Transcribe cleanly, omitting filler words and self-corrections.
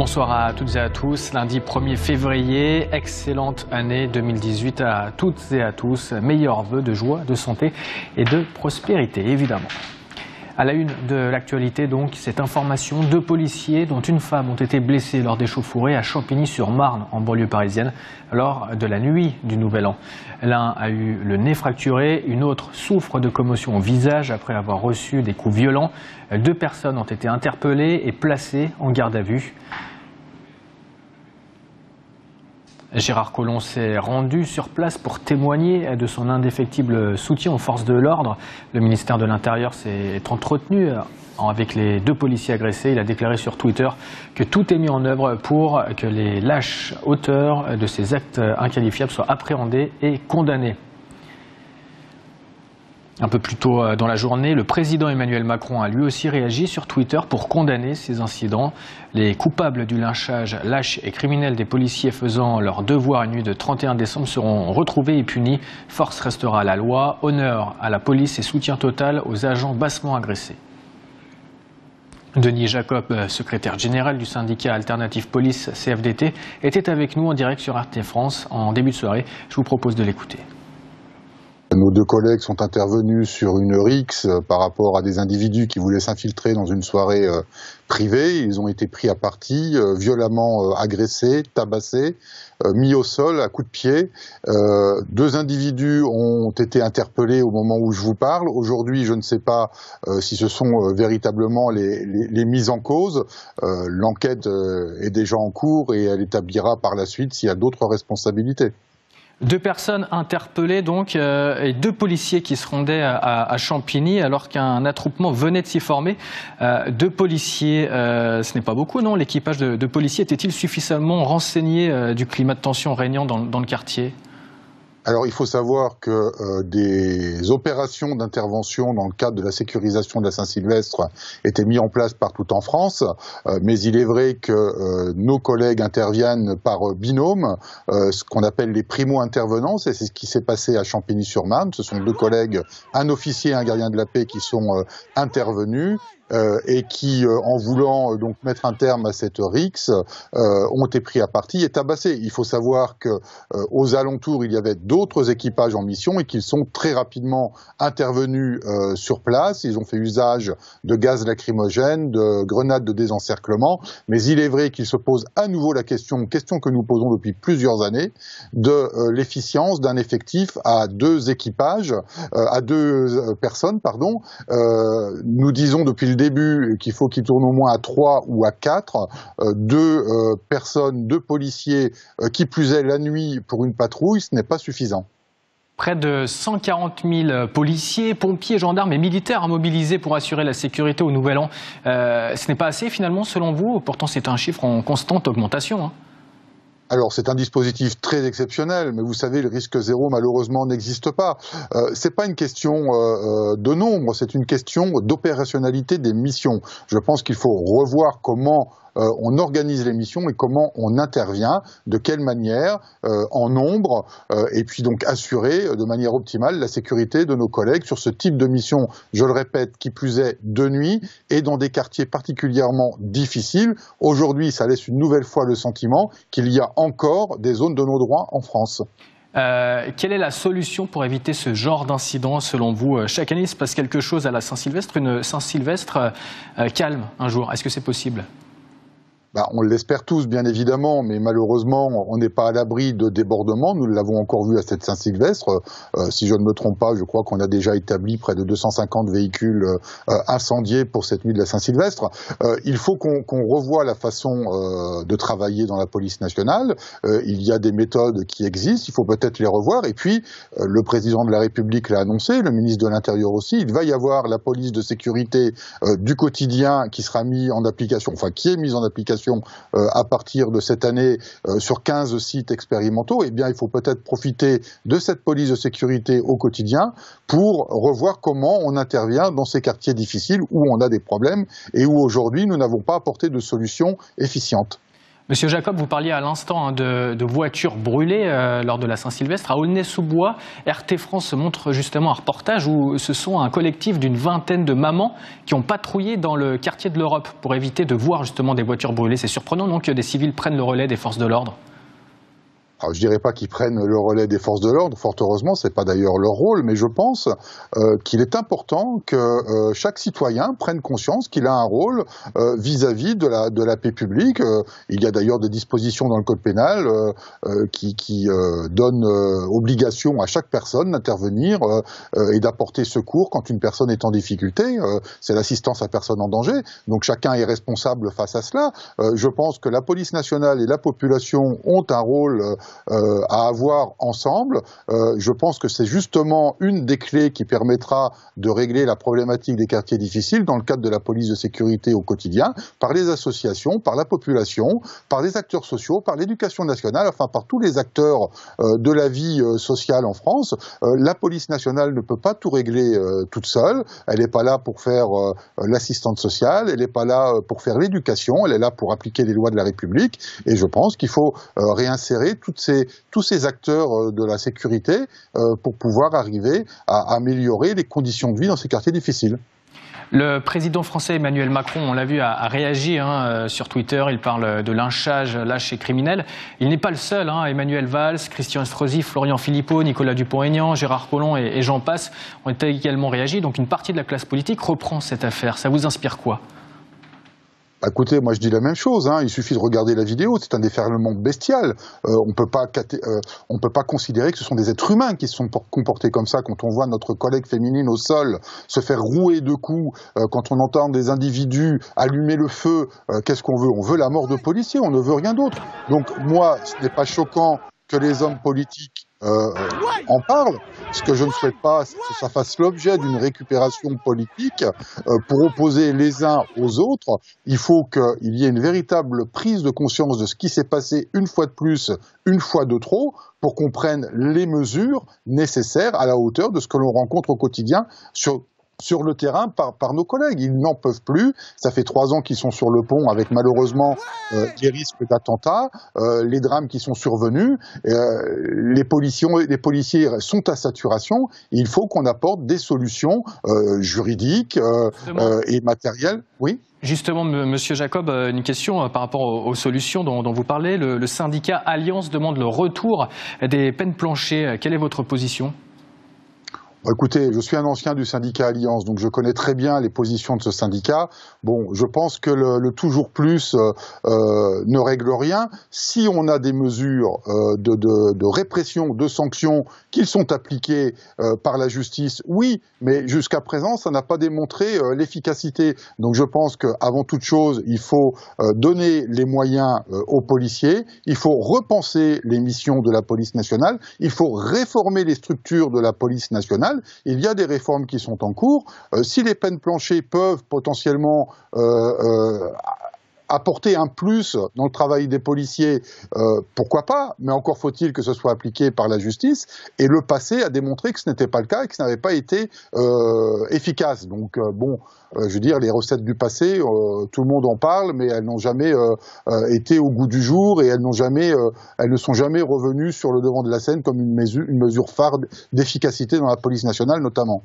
bonsoir à toutes et à tous. Lundi 1er février, excellente année 2018 à toutes et à tous. Meilleurs vœux de joie, de santé et de prospérité, évidemment. À la une de l'actualité, donc, cette information, 2 policiers, dont une femme, ont été blessés lors d'échauffourées à Champigny-sur-Marne, en banlieue parisienne, lors de la nuit du Nouvel An. L'un a eu le nez fracturé, une autre souffre de commotion au visage après avoir reçu des coups violents. 2 personnes ont été interpellées et placées en garde à vue. Gérard Collomb s'est rendu sur place pour témoigner de son indéfectible soutien aux forces de l'ordre. Le ministère de l'Intérieur s'est entretenu avec les 2 policiers agressés. Il a déclaré sur Twitter que tout est mis en œuvre pour que les lâches auteurs de ces actes inqualifiables soient appréhendés et condamnés. Un peu plus tôt dans la journée, le président Emmanuel Macron a lui aussi réagi sur Twitter pour condamner ces incidents. Les coupables du lynchage lâche et criminel des policiers faisant leur devoir une nuit de 31 décembre seront retrouvés et punis. Force restera à la loi, honneur à la police et soutien total aux agents bassement agressés. Denis Jacob, secrétaire général du syndicat Alternative Police CFDT, était avec nous en direct sur RT France en début de soirée. Je vous propose de l'écouter. Nos 2 collègues sont intervenus sur une rixe par rapport à des individus qui voulaient s'infiltrer dans une soirée privée. Ils ont été pris à partie, violemment agressés, tabassés, mis au sol à coups de pied. 2 individus ont été interpellés au moment où je vous parle. Aujourd'hui, je ne sais pas si ce sont véritablement les mises en cause. L'enquête est déjà en cours et elle établira par la suite s'il y a d'autres responsabilités. 2 personnes interpellées donc et 2 policiers qui se rendaient à Champigny alors qu'un attroupement venait de s'y former. 2 policiers, ce n'est pas beaucoup, non? L'équipage de policiers était-il suffisamment renseigné du climat de tension régnant dans le quartier? Alors il faut savoir que des opérations d'intervention dans le cadre de la sécurisation de la Saint-Sylvestre étaient mises en place partout en France, mais il est vrai que nos collègues interviennent par binôme, ce qu'on appelle les primo-intervenants, et c'est ce qui s'est passé à Champigny-sur-Marne. Ce sont 2 collègues, un officier et un gardien de la paix qui sont intervenus. Et qui, en voulant donc mettre un terme à cette rixe, ont été pris à partie et tabassés. Il faut savoir que aux alentours, il y avait d'autres équipages en mission et qu'ils sont très rapidement intervenus sur place. Ils ont fait usage de gaz lacrymogène, de grenades de désencerclement. Mais il est vrai qu'il se pose à nouveau la question que nous posons depuis plusieurs années, de l'efficience d'un effectif à 2 équipages, à 2 personnes, pardon. Nous disons depuis le début qu'il faut qu'il tourne au moins à 3 ou à 4, 2 personnes, 2 policiers, qui plus est la nuit pour une patrouille, ce n'est pas suffisant. Près de 140 000 policiers, pompiers, gendarmes et militaires à mobiliser pour assurer la sécurité au Nouvel An. Ce n'est pas assez finalement selon vous? Pourtant c'est un chiffre en constante augmentation, hein. Alors c'est un dispositif très exceptionnel, mais vous savez, le risque zéro malheureusement n'existe pas. C'est pas une question de nombre, c'est une question d'opérationnalité des missions. Je pense qu'il faut revoir comment on organise les missions et comment on intervient, de quelle manière, en nombre, et puis donc assurer de manière optimale la sécurité de nos collègues sur ce type de mission, je le répète, qui plus est de nuit et dans des quartiers particulièrement difficiles. Aujourd'hui, ça laisse une nouvelle fois le sentiment qu'il y a encore des zones de non-droit en France. Quelle est la solution pour éviter ce genre d'incident selon vous? Chaque année, il se passe quelque chose à la Saint-Sylvestre, une Saint-Sylvestre calme un jour. Est-ce que c'est possible? On l'espère tous, bien évidemment, mais malheureusement, on n'est pas à l'abri de débordements. Nous l'avons encore vu à cette Saint-Sylvestre. Si je ne me trompe pas, je crois qu'on a déjà établi près de 250 véhicules incendiés pour cette nuit de la Saint-Sylvestre. Il faut qu'on revoie la façon de travailler dans la police nationale. Il y a des méthodes qui existent, il faut peut-être les revoir. Et puis, le président de la République l'a annoncé, le ministre de l'Intérieur aussi, il va y avoir la police de sécurité du quotidien qui sera mise en application, enfin qui est mise en application à partir de cette année sur 15 sites expérimentaux. Eh bien, il faut peut-être profiter de cette police de sécurité au quotidien pour revoir comment on intervient dans ces quartiers difficiles où on a des problèmes et où aujourd'hui nous n'avons pas apporté de solutions efficientes. Monsieur Jacob, vous parliez à l'instant de voitures brûlées lors de la Saint-Sylvestre. À Aulnay-sous-Bois, RT France montre justement un reportage où ce sont un collectif d'une vingtaine de mamans qui ont patrouillé dans le quartier de l'Europe pour éviter de voir justement des voitures brûlées. C'est surprenant donc que des civils prennent le relais des forces de l'ordre. Alors, je dirais pas qu'ils prennent le relais des forces de l'ordre, fort heureusement, c'est pas d'ailleurs leur rôle, mais je pense qu'il est important que chaque citoyen prenne conscience qu'il a un rôle vis-à-vis de la paix publique. Il y a d'ailleurs des dispositions dans le code pénal qui donnent obligation à chaque personne d'intervenir et d'apporter secours quand une personne est en difficulté. C'est l'assistance à personne en danger, donc chacun est responsable face à cela. Je pense que la police nationale et la population ont un rôle à avoir ensemble. Je pense que c'est justement une des clés qui permettra de régler la problématique des quartiers difficiles dans le cadre de la police de sécurité au quotidien, par les associations, par la population, par les acteurs sociaux, par l'éducation nationale, enfin par tous les acteurs de la vie sociale en France. La police nationale ne peut pas tout régler toute seule. Elle n'est pas là pour faire l'assistante sociale, elle n'est pas là pour faire l'éducation, elle est là pour appliquer les lois de la République. Et je pense qu'il faut réinsérer tous ces acteurs de la sécurité pour pouvoir arriver à améliorer les conditions de vie dans ces quartiers difficiles. Le président français Emmanuel Macron, on l'a vu, a réagi sur Twitter. Il parle de lynchage lâche et criminel. Il n'est pas le seul. Emmanuel Valls, Christian Estrosi, Florian Philippot, Nicolas Dupont-Aignan, Gérard Collomb et j'en passe ont également réagi. Donc une partie de la classe politique reprend cette affaire. Ça vous inspire quoi ? Écoutez, moi je dis la même chose, il suffit de regarder la vidéo, c'est un déferlement bestial. On peut pas considérer que ce sont des êtres humains qui se sont comportés comme ça. Quand on voit notre collègue féminine au sol se faire rouer de coups, quand on entend des individus allumer le feu, qu'est-ce qu'on veut ? On veut la mort de policiers, on ne veut rien d'autre. Donc moi, ce n'est pas choquant que les hommes politiques en parlent. Ce que je ne souhaite pas, c'est que ça fasse l'objet d'une récupération politique pour opposer les uns aux autres. Il faut qu'il y ait une véritable prise de conscience de ce qui s'est passé une fois de plus, une fois de trop, pour qu'on prenne les mesures nécessaires à la hauteur de ce que l'on rencontre au quotidien sur le terrain par nos collègues. Ils n'en peuvent plus. Ça fait 3 ans qu'ils sont sur le pont avec malheureusement des risques d'attentats, les drames qui sont survenus. Les policiers sont à saturation. Il faut qu'on apporte des solutions juridiques et matérielles. Oui. Justement, Monsieur Jacob, une question par rapport aux solutions dont vous parlez. Le syndicat Alliance demande le retour des peines planchées. Quelle est votre position ? Écoutez, je suis un ancien du syndicat Alliance, donc je connais très bien les positions de ce syndicat. Bon, je pense que le toujours plus ne règle rien. Si on a des mesures de répression, de sanctions qui sont appliquées par la justice, oui, mais jusqu'à présent, ça n'a pas démontré l'efficacité. Donc je pense qu'avant toute chose, il faut donner les moyens aux policiers, il faut repenser les missions de la police nationale, il faut réformer les structures de la police nationale. Il y a des réformes qui sont en cours. Si les peines planchées peuvent potentiellement apporter un plus dans le travail des policiers, pourquoi pas, mais encore faut-il que ce soit appliqué par la justice, et le passé a démontré que ce n'était pas le cas et que ça n'avait pas été efficace. Donc je veux dire, les recettes du passé, tout le monde en parle, mais elles n'ont jamais été au goût du jour et elles ne sont jamais revenues sur le devant de la scène comme une mesure phare d'efficacité dans la police nationale notamment.